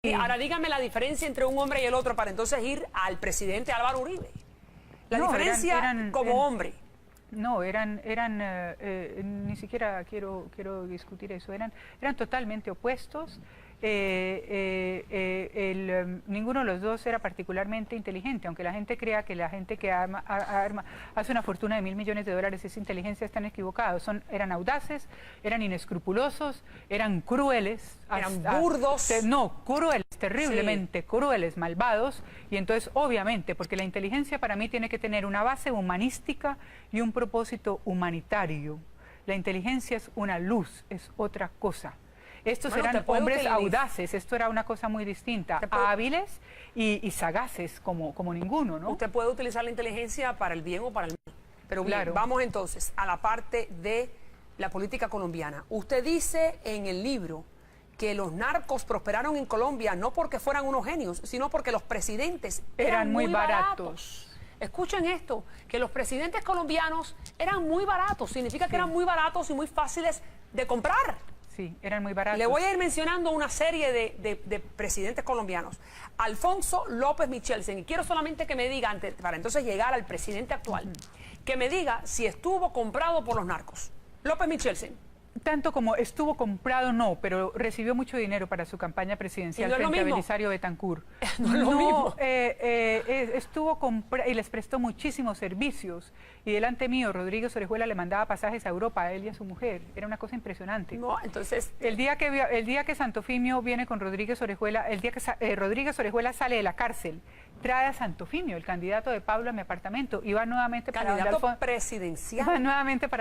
Ahora dígame la diferencia entre un hombre y el otro para entonces ir al presidente Álvaro Uribe. La diferencia como hombre. No, ni siquiera quiero discutir eso, eran totalmente opuestos. Ninguno de los dos era particularmente inteligente, aunque la gente crea que la gente que hace una fortuna de $1.000 millones es inteligencia, están equivocados. Eran audaces, eran inescrupulosos, eran crueles. Eran burdos. Crueles, terriblemente crueles, malvados, y entonces obviamente, porque la inteligencia para mí tiene que tener una base humanística y un propósito humanitario. La inteligencia es una luz, es otra cosa. Estos eran hombres audaces, esto era una cosa muy distinta, hábiles y sagaces como ninguno, ¿no? Usted puede utilizar la inteligencia para el bien o para el mal. Pero bien, vamos entonces a la parte de la política colombiana. Usted dice en el libro que los narcos prosperaron en Colombia no porque fueran unos genios, sino porque los presidentes eran muy baratos. Escuchen esto, que los presidentes colombianos eran muy baratos, significa que eran muy baratos y muy fáciles de comprar. Sí, eran muy baratos. Le voy a ir mencionando una serie de presidentes colombianos. Alfonso López Michelsen, y quiero solamente que me diga, para entonces llegar al presidente actual, que me diga si estuvo comprado por los narcos. López Michelsen. Tanto como estuvo comprado, no, pero recibió mucho dinero para su campaña presidencial frente a Belisario Betancur. No es lo mismo. Estuvo comprado y les prestó muchísimos servicios. Y delante mío, Rodríguez Orejuela le mandaba pasajes a Europa, a él y a su mujer. Era una cosa impresionante. No, entonces... El día que Santofimio viene con Rodríguez Orejuela, el día que Rodríguez Orejuela sale de la cárcel, trae a Santofimio, el candidato de Pablo, a mi apartamento, y va nuevamente para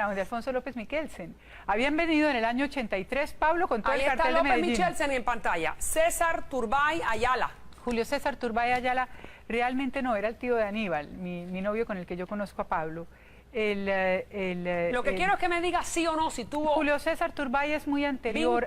donde Alfonso López Michelsen. Habían venido en el año 83, Pablo, con todo el cartel de Medellín. Ahí está López Michelsen en pantalla. César Turbay Ayala. Julio César Turbay Ayala realmente no, era el tío de Aníbal, mi novio con el que yo conozco a Pablo. Lo que quiero es que me diga sí o no si tuvo... Julio César Turbay es muy anterior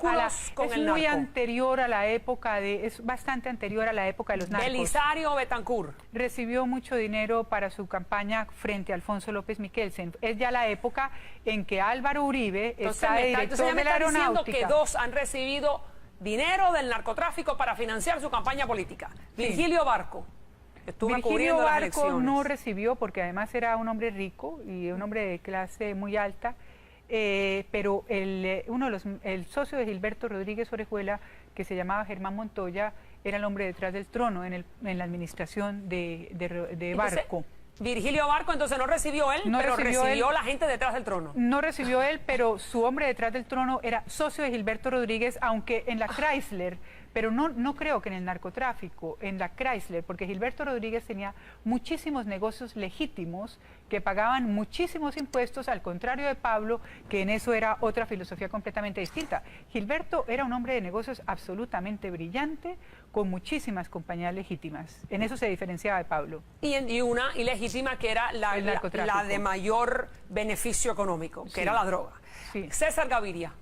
a la época es bastante anterior a la época de los narcos. Belisario Betancur. Recibió mucho dinero para su campaña frente a Alfonso López Michelsen. Es ya la época en que Álvaro Uribe está de director de la aeronáutica. Diciendo que dos han recibido dinero del narcotráfico para financiar su campaña política. Sí. Virgilio Barco. Virgilio Barco no recibió porque además era un hombre rico y un hombre de clase muy alta, pero el socio de Gilberto Rodríguez Orejuela, que se llamaba Germán Montoya, era el hombre detrás del trono en la administración de Barco. Virgilio Barco entonces no recibió él, pero recibió la gente detrás del trono. No recibió él, pero su hombre detrás del trono era socio de Gilberto Rodríguez, aunque en la Chrysler, pero no creo que en el narcotráfico, en la Chrysler, porque Gilberto Rodríguez tenía muchísimos negocios legítimos que pagaban muchísimos impuestos, al contrario de Pablo, que en eso era otra filosofía completamente distinta. Gilberto era un hombre de negocios absolutamente brillante, con muchísimas compañías legítimas. En eso se diferenciaba de Pablo. Y una ilegítima que era la de mayor beneficio económico, que era la droga. Sí. César Gaviria.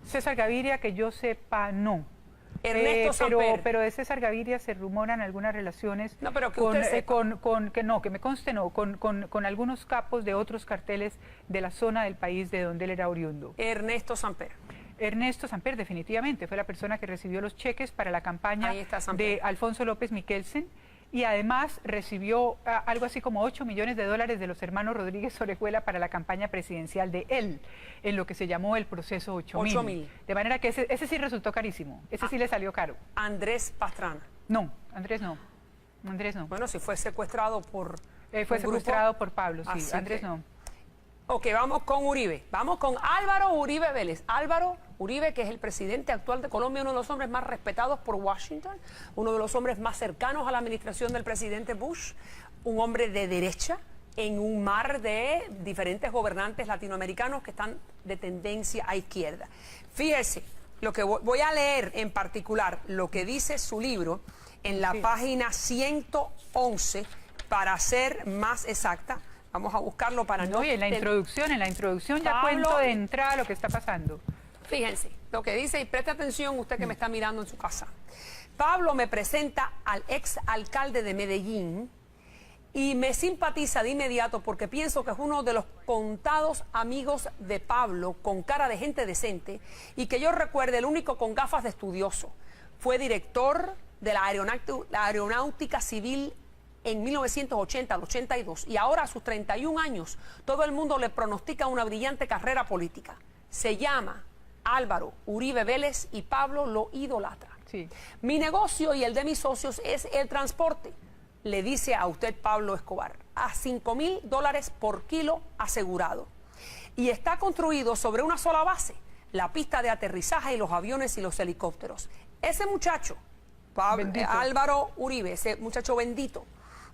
César Gaviria, que yo sepa, no. Ernesto Samper. Pero de César Gaviria se rumoran algunas relaciones que me conste no, con algunos capos de otros carteles de la zona del país de donde él era oriundo. Ernesto Samper. Ernesto Samper definitivamente fue la persona que recibió los cheques para la campaña de Alfonso López Michelsen y además recibió algo así como $8 millones de los hermanos Rodríguez Orejuela para la campaña presidencial de él, en lo que se llamó el proceso 8.000. De manera que ese sí resultó carísimo, ese sí le salió caro. Andrés Pastrana. No, Andrés no. Bueno, si fue secuestrado por... fue secuestrado por Pablo, sí, Andrés no. Ok, vamos con Uribe. Vamos con Álvaro Uribe Vélez. Álvaro Uribe, que es el presidente actual de Colombia, uno de los hombres más respetados por Washington, uno de los hombres más cercanos a la administración del presidente Bush, un hombre de derecha en un mar de diferentes gobernantes latinoamericanos que están de tendencia a izquierda. Fíjese, lo que voy a leer en particular, lo que dice su libro en la página 111, para ser más exacta. Vamos a buscarlo para no... Oye, en la introducción ya cuento de entrada lo que está pasando. Fíjense, lo que dice, y preste atención usted que me está mirando en su casa. Pablo me presenta al ex alcalde de Medellín y me simpatiza de inmediato porque pienso que es uno de los contados amigos de Pablo con cara de gente decente y que yo recuerde el único con gafas de estudioso. fue director de la aeronáutica civil en 1980 al 82 y ahora a sus 31 años todo el mundo le pronostica una brillante carrera política. Se llama Álvaro Uribe Vélez y Pablo lo idolatra. Sí. Mi negocio y el de mis socios es el transporte, le dice a usted Pablo Escobar, a $5,000 por kilo asegurado. Y está construido sobre una sola base, la pista de aterrizaje y los aviones y los helicópteros. Ese muchacho, Álvaro Uribe, ese muchacho bendito,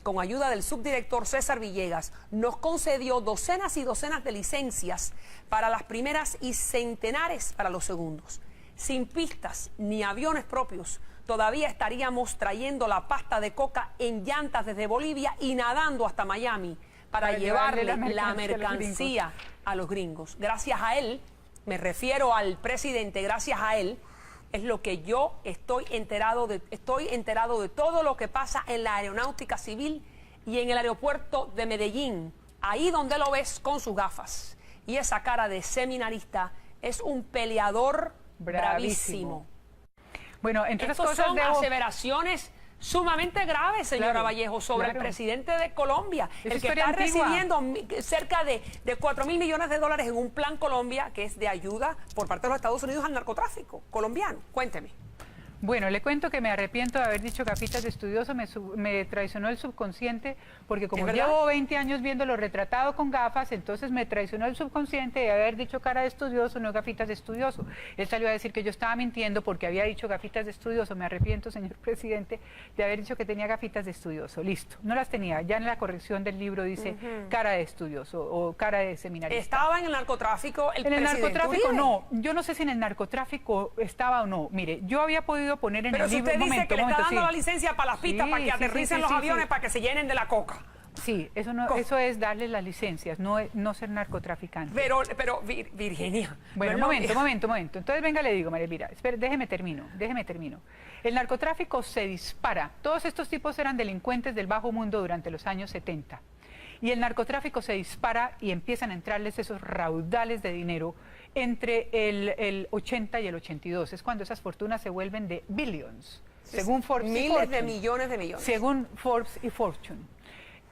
con ayuda del subdirector César Villegas, nos concedió docenas y docenas de licencias para las primeras y centenares para los segundos. Sin pistas ni aviones propios, todavía estaríamos trayendo la pasta de coca en llantas desde Bolivia y nadando hasta Miami para llevarle la mercancía a los gringos. Gracias a él, me refiero al presidente, gracias a él, es lo que yo estoy enterado de todo lo que pasa en la aeronáutica civil y en el aeropuerto de Medellín, ahí donde lo ves con sus gafas. Y esa cara de seminarista es un peleador bravísimo. Bueno, entre otras Estos cosas son aseveraciones sumamente graves, señora Claro, Vallejo, sobre el presidente de Colombia, Es el que historia está antigua. recibiendo cerca de $4,000 millones en un plan Colombia, que es de ayuda por parte de los Estados Unidos al narcotráfico colombiano. Cuénteme. Bueno, le cuento que me arrepiento de haber dicho gafitas de estudioso, me traicionó el subconsciente, porque como ¿Es verdad? llevo 20 años viéndolo retratado con gafas, entonces me traicionó el subconsciente de haber dicho cara de estudioso, no gafitas de estudioso. Él salió a decir que yo estaba mintiendo porque había dicho gafitas de estudioso. Me arrepiento, señor presidente, de haber dicho que tenía gafitas de estudioso. Listo, no las tenía. Ya en la corrección del libro dice cara de estudioso o cara de seminarista. ¿Estaba en el narcotráfico el En el presidente narcotráfico Uribe? no, yo no sé si en el narcotráfico estaba o no. Mire, yo había podido poner en Pero el si libro... usted dice que le está dando sí. la licencia para las pistas, Sí, para que sí, aterricen sí, los sí, aviones, sí. para que se llenen de la coca. Sí, eso es darles las licencias, no ser narcotraficante. Pero Virginia... Bueno, no, momento. Entonces, venga, le digo, María Elvira, espere, déjeme termino. El narcotráfico se dispara. Todos estos tipos eran delincuentes del bajo mundo durante los años 70. Y el narcotráfico se dispara y empiezan a entrarles esos raudales de dinero entre el 80 y el 82. Es cuando esas fortunas se vuelven de billions, según Forbes y miles Fortune. de millones de millones. Según Forbes y Fortune.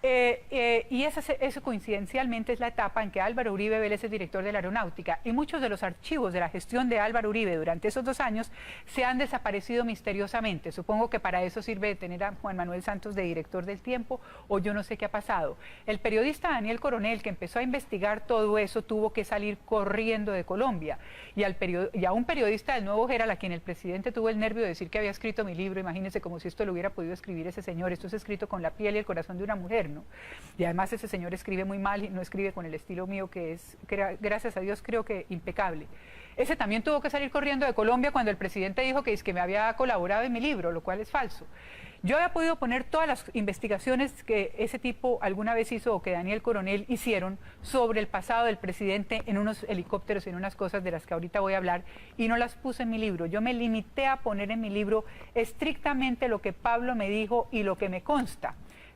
Y eso coincidencialmente es la etapa en que Álvaro Uribe Vélez es director de la aeronáutica, y muchos de los archivos de la gestión de Álvaro Uribe durante esos 2 años se han desaparecido misteriosamente. Supongo que para eso sirve tener a Juan Manuel Santos de director del Tiempo, o yo no sé qué ha pasado. El periodista Daniel Coronel, que empezó a investigar todo eso, tuvo que salir corriendo de Colombia, y a un periodista del Nuevo Herald, a quien el presidente tuvo el nervio de decir que había escrito mi libro. Imagínense, como si esto lo hubiera podido escribir ese señor. Esto es escrito con la piel y el corazón de una mujer, ¿no? Y además ese señor escribe muy mal y no escribe con el estilo mío, que es, gracias a Dios, creo que impecable. Ese también tuvo que salir corriendo de Colombia cuando el presidente dijo que me había colaborado en mi libro, lo cual es falso. Yo había podido poner todas las investigaciones que ese tipo alguna vez hizo, o que Daniel Coronel hicieron, sobre el pasado del presidente en unos helicópteros, en unas cosas de las que ahorita voy a hablar, y no las puse en mi libro. Yo me limité a poner en mi libro estrictamente lo que Pablo me dijo y lo que me consta.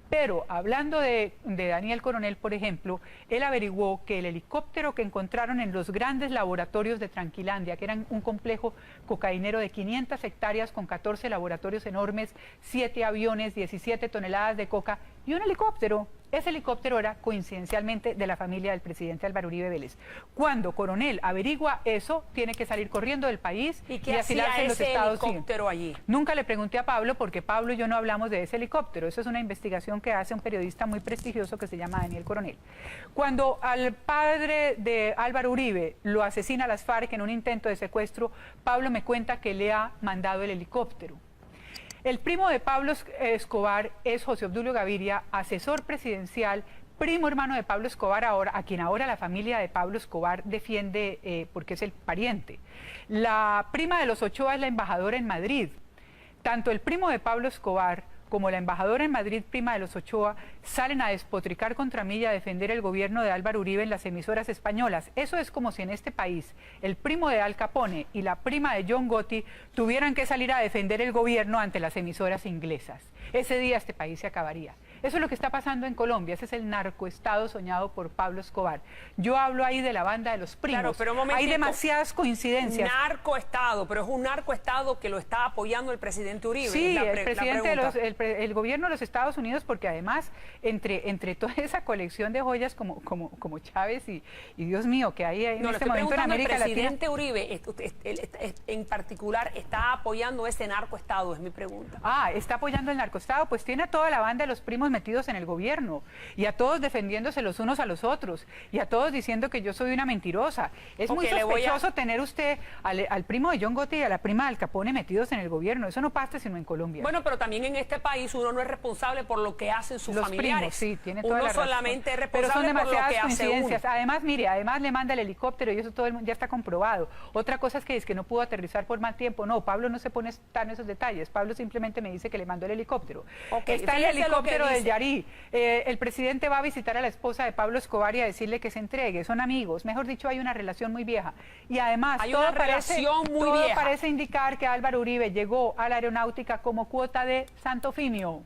Pero hablando de Daniel Coronel, por ejemplo, él averiguó que el helicóptero que encontraron en los grandes laboratorios de Tranquilandia, que eran un complejo cocainero de 500 hectáreas con 14 laboratorios enormes, 7 aviones, 17 toneladas de coca y un helicóptero, ese helicóptero era coincidencialmente de la familia del presidente Álvaro Uribe Vélez. Cuando Coronel averigua eso, tiene que salir corriendo del país ¿Y qué hacía asilarse en los ese Estados helicóptero Unidos. allí? Nunca le pregunté a Pablo, porque Pablo y yo no hablamos de ese helicóptero. Eso es una investigación que hace un periodista muy prestigioso que se llama Daniel Coronel. Cuando al padre de Álvaro Uribe lo asesina las FARC en un intento de secuestro, Pablo me cuenta que le ha mandado el helicóptero. El primo de Pablo Escobar es José Obdulio Gaviria, asesor presidencial, primo hermano de Pablo Escobar, a quien ahora la familia de Pablo Escobar defiende porque es el pariente. La prima de los Ochoa es la embajadora en Madrid. Tanto el primo de Pablo Escobar como la embajadora en Madrid, prima de los Ochoa, salen a despotricar contra mí y a defender el gobierno de Álvaro Uribe en las emisoras españolas. Eso es como si en este país el primo de Al Capone y la prima de John Gotti tuvieran que salir a defender el gobierno ante las emisoras inglesas. Ese día este país se acabaría. Eso es lo que está pasando en Colombia. Ese es el narcoestado soñado por Pablo Escobar. Yo hablo ahí de la banda de los primos. Claro, pero un hay momentito. demasiadas coincidencias. Narcoestado, pero es un narcoestado que lo está apoyando el presidente Uribe. Sí, es el presidente pregunta. el gobierno de los Estados Unidos, porque además entre toda esa colección de joyas como Chávez y Dios mío, que hay en No, este le estoy momento en preguntando, América el presidente Latina. Uribe, en particular, está apoyando ese narcoestado, es mi pregunta. Ah, está apoyando el narcoestado, pues tiene a toda la banda de los primos metidos en el gobierno y a todos defendiéndose los unos a los otros y a todos diciendo que yo soy una mentirosa. Es muy sospechoso tener usted al primo de John Gotti y a la prima de Al Capone metidos en el gobierno. Eso no pasa sino en Colombia. Bueno, pero también en este país uno no es responsable por lo que hacen sus los familiares. Primos, sí, tiene toda uno la razón. solamente es Pero son responsable por lo demasiadas que hace uno. coincidencias. Además, mire, además le manda el helicóptero y eso todo el mundo ya está comprobado. Otra cosa es que no pudo aterrizar por mal tiempo. No, Pablo no se pone tan en esos detalles. Pablo simplemente me dice que le mandó el helicóptero. Okay, está el fíjese helicóptero lo que del dice. Yarí. El presidente va a visitar a la esposa de Pablo Escobar y a decirle que se entregue. Son amigos. Mejor dicho, hay una relación muy vieja. Y además, Hay todo una relación muy todo vieja. parece indicar que Álvaro Uribe llegó a la aeronáutica como cuota de Santofimio.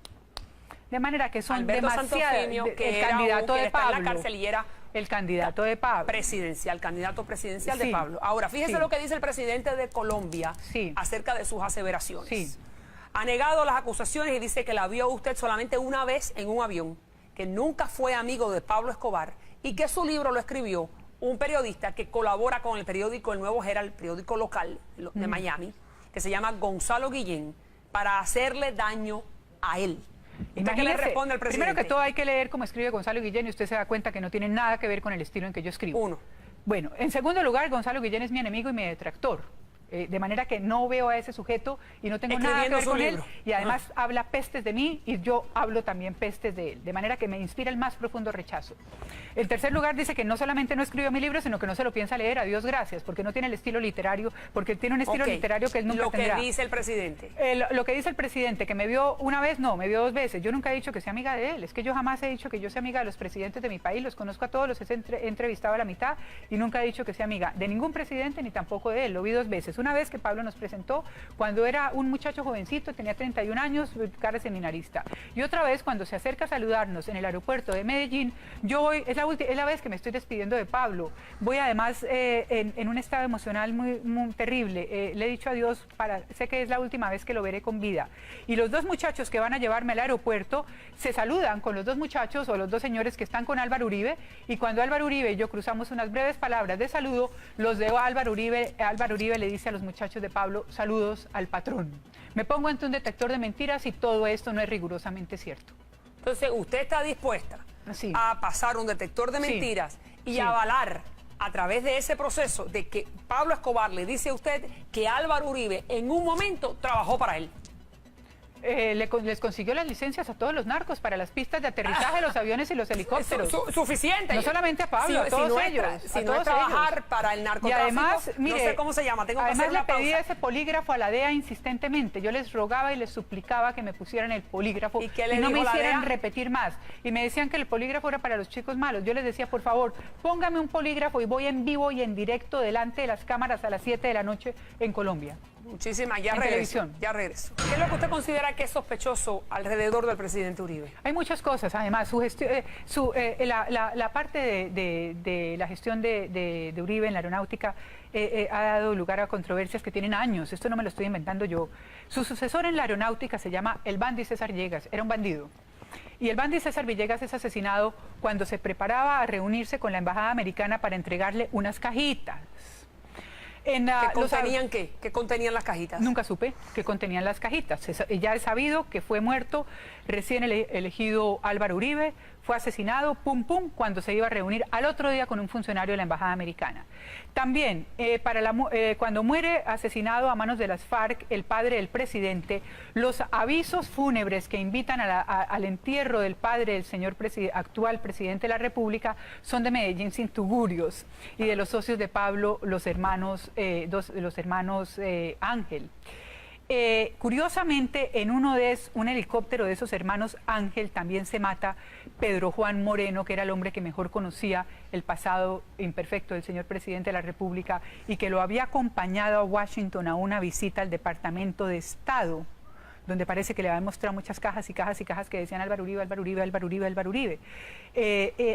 De manera que son Alberto demasiadas. Santofimio, que El era candidato que de está en Pablo. la cárcel y era El candidato de Pablo. presidencial, candidato presidencial Sí, de Pablo. Ahora, fíjese sí. lo que dice el presidente de Colombia Sí. acerca de sus aseveraciones. Sí. Ha negado las acusaciones y dice que la vio usted solamente una vez en un avión, que nunca fue amigo de Pablo Escobar y que su libro lo escribió un periodista que colabora con el periódico El Nuevo Herald, periódico local de Miami, que se llama Gonzalo Guillén, para hacerle daño a él. ¿Usted qué le Imagínese, responde al presidente? primero que todo hay que leer cómo escribe Gonzalo Guillén y usted se da cuenta que no tiene nada que ver con el estilo en que yo escribo. Uno. Bueno, en segundo lugar, Gonzalo Guillén es mi enemigo y mi detractor. De manera que no veo a ese sujeto y no tengo nada que Escribiendo ver su con él. libro. Y además habla pestes de mí y yo hablo también pestes de él. De manera que me inspira el más profundo rechazo. En tercer lugar, dice que no solamente no escribió mi libro, sino que no se lo piensa leer. A Dios gracias, porque no tiene el estilo literario, porque él tiene un estilo Ok, literario que él nunca tendrá. Lo que dice el presidente. Lo que dice el presidente, que me vio una vez, no, me vio 2 veces. Yo nunca he dicho que sea amiga de él. Es que yo jamás he dicho que yo sea amiga de los presidentes de mi país. Los conozco a todos, los he entrevistado a la mitad y nunca he dicho que sea amiga de ningún presidente ni tampoco de él. Lo vi 2 veces. Una vez que Pablo nos presentó cuando era un muchacho jovencito, tenía 31 años, cara seminarista. Y otra vez cuando se acerca a saludarnos en el aeropuerto de Medellín, yo voy, es la vez que me estoy despidiendo de Pablo. Voy además en un estado emocional muy terrible. Le he dicho adiós, sé que es la última vez que lo veré con vida. Y los 2 muchachos que van a llevarme al aeropuerto se saludan con los 2 muchachos o los 2 señores que están con Álvaro Uribe. Y cuando Álvaro Uribe y yo cruzamos unas breves palabras de saludo, los de Álvaro Uribe le dice a los muchachos de Pablo, saludos al patrón. Me pongo ante un detector de mentiras y todo esto no es rigurosamente cierto. Entonces, ¿usted está dispuesta Sí. a pasar un detector de Sí. mentiras y Sí. avalar a través de ese proceso de que Pablo Escobar le dice a usted que Álvaro Uribe en un momento trabajó para él? Les consiguió las licencias a todos los narcos para las pistas de aterrizaje de los aviones y los helicópteros. Suficiente. No solamente a Pablo, a todos ellos. Si a no todos es trabajar ellos. para el Y narcotráfico, además, mire, no sé cómo se llama, tengo que además hacer una le pedí pausa. ese polígrafo a la DEA insistentemente. Yo les rogaba y les suplicaba que me pusieran el polígrafo ¿Y qué le no me dijo la hicieran DEA? repetir más. Y me decían que el polígrafo era para los chicos malos. Yo les decía, por favor, póngame un polígrafo y voy en vivo y en directo delante de las cámaras a las 7 de la noche en Colombia. Muchísimas, ya En regreso. televisión. Ya regreso. ¿Qué es lo que usted considera que es sospechoso alrededor del presidente Uribe? Hay muchas cosas, además, la parte de la gestión de Uribe en la aeronáutica ha dado lugar a controversias que tienen años, esto no me lo estoy inventando yo. Su sucesor en la aeronáutica se llama el Bandi César Villegas, era un bandido. Y el Bandi César Villegas es asesinado cuando se preparaba a reunirse con la embajada americana para entregarle unas cajitas. ¿Qué contenían qué? ¿Qué contenían las cajitas? Nunca supe qué contenían las cajitas. Ya he sabido que fue muerto recién elegido Álvaro Uribe, fue asesinado, cuando se iba a reunir al otro día con un funcionario de la embajada americana. También, cuando muere asesinado a manos de las FARC, el padre del presidente, los avisos fúnebres que invitan al entierro del padre del señor actual presidente de la República son de Medellín sin tugurios y de los socios de Pablo, los hermanos Ángel. Curiosamente, en un helicóptero de esos hermanos Ángel también se mata Pedro Juan Moreno, que era el hombre que mejor conocía el pasado imperfecto del señor presidente de la República y que lo había acompañado a Washington a una visita al Departamento de Estado donde parece que le habían mostrado muchas cajas y cajas y cajas que decían Álvaro Uribe, Álvaro Uribe, Álvaro Uribe, Álvaro Uribe.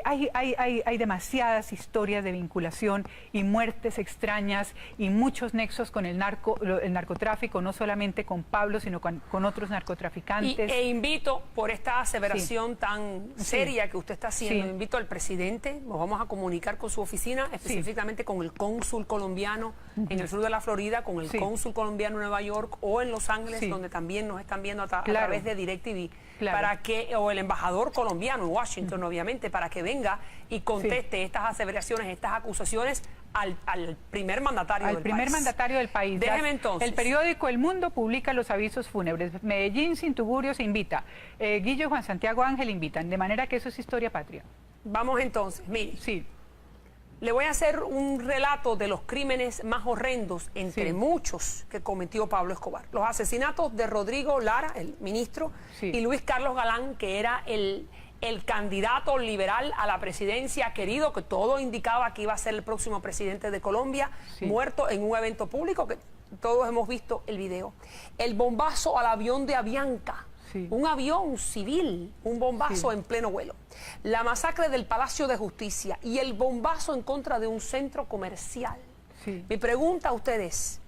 Hay demasiadas historias de vinculación y muertes extrañas y muchos nexos con el narcotráfico, no solamente con Pablo, sino con otros narcotraficantes. E invito, por esta aseveración tan seria que usted está haciendo, invito al presidente, nos vamos a comunicar con su oficina, específicamente con el cónsul colombiano en el sur de la Florida, con el cónsul colombiano en Nueva York o en Los Ángeles, donde también nos están viendo a través de DirecTV, para que, o el embajador colombiano en Washington, obviamente, para que venga y conteste estas aseveraciones, estas acusaciones al primer mandatario del país. Al primer mandatario del país. Déjeme entonces. El periódico El Mundo publica los avisos fúnebres. Medellín sin Tugurio se invita. Guillo y Juan Santiago Ángel invitan. De manera que eso es historia patria. Vamos entonces, mire. Sí. Le voy a hacer un relato de los crímenes más horrendos, entre muchos, que cometió Pablo Escobar. Los asesinatos de Rodrigo Lara, el ministro, y Luis Carlos Galán, que era el candidato liberal a la presidencia querido, que todo indicaba que iba a ser el próximo presidente de Colombia, muerto en un evento público, que todos hemos visto el video. El bombazo al avión de Avianca. Un avión civil, un bombazo en pleno vuelo. La masacre del Palacio de Justicia y el bombazo en contra de un centro comercial. Mi pregunta a ustedes,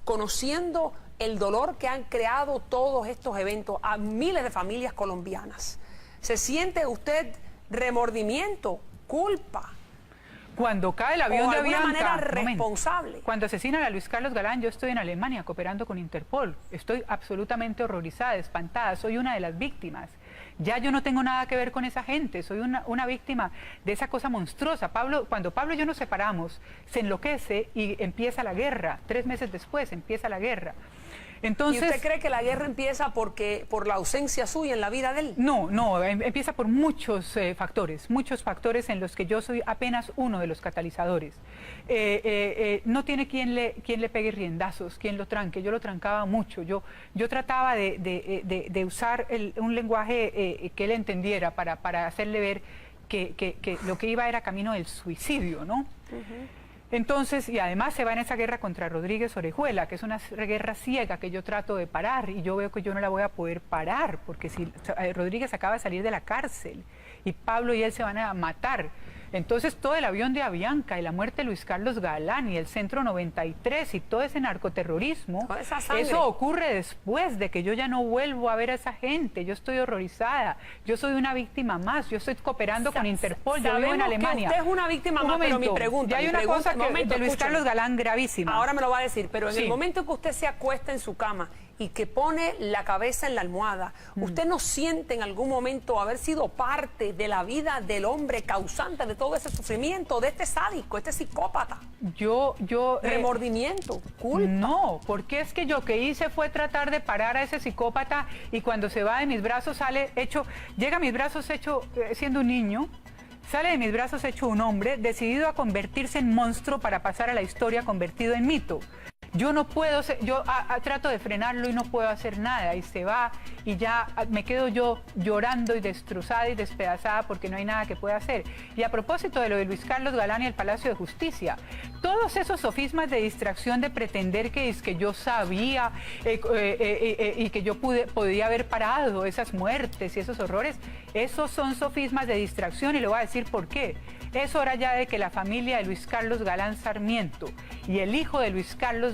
conociendo el dolor que han creado todos estos eventos a miles de familias colombianas, ¿se siente usted remordimiento, culpa? Cuando cae el avión de Avianca, manera responsable. Cuando asesinan a Luis Carlos Galán, yo estoy en Alemania cooperando con Interpol. Estoy absolutamente horrorizada, espantada. Soy una de las víctimas. Ya yo no tengo nada que ver con esa gente. Soy una víctima de esa cosa monstruosa. Cuando Pablo y yo nos separamos, se enloquece y empieza la guerra. 3 meses después empieza la guerra. Entonces, ¿y usted cree que la guerra empieza por la ausencia suya en la vida de él? No, empieza por muchos factores en los que yo soy apenas uno de los catalizadores. No tiene quien le pegue riendazos, quien lo tranque. Yo lo trancaba mucho. Yo trataba de usar un lenguaje que él entendiera para hacerle ver que lo que iba era camino del suicidio, ¿no? Entonces, y además se va en esa guerra contra Rodríguez Orejuela, que es una guerra ciega que yo trato de parar, y yo veo que yo no la voy a poder parar, porque si Rodríguez acaba de salir de la cárcel y Pablo y él se van a matar. Entonces todo el avión de Avianca y la muerte de Luis Carlos Galán y el Centro 93 y todo ese narcoterrorismo, eso ocurre después de que yo ya no vuelvo a ver a esa gente. Yo estoy horrorizada, yo soy una víctima más, yo estoy cooperando con Interpol, yo vivo en Alemania. Usted es una víctima más, pero mi pregunta... Ya hay una cosa de Luis Carlos Galán gravísima. Ahora me lo va a decir, pero en el momento que usted se acuesta en su cama y que pone la cabeza en la almohada, ¿usted no siente en algún momento haber sido parte de la vida del hombre causante de todo ese sufrimiento, de este sádico, este psicópata? Remordimiento, culpa. No, porque es que yo que hice fue tratar de parar a ese psicópata, y cuando se va de mis brazos llega a mis brazos siendo un niño, sale de mis brazos hecho un hombre, decidido a convertirse en monstruo para pasar a la historia convertido en mito. Yo no puedo, trato de frenarlo y no puedo hacer nada, y se va, y ya me quedo yo llorando y destrozada y despedazada porque no hay nada que pueda hacer. Y a propósito de lo de Luis Carlos Galán y el Palacio de Justicia, todos esos sofismas de distracción de pretender que yo sabía y que yo podía haber parado esas muertes y esos horrores, esos son sofismas de distracción, y le voy a decir por qué. Es hora ya de que la familia de Luis Carlos Galán Sarmiento y el hijo de Luis Carlos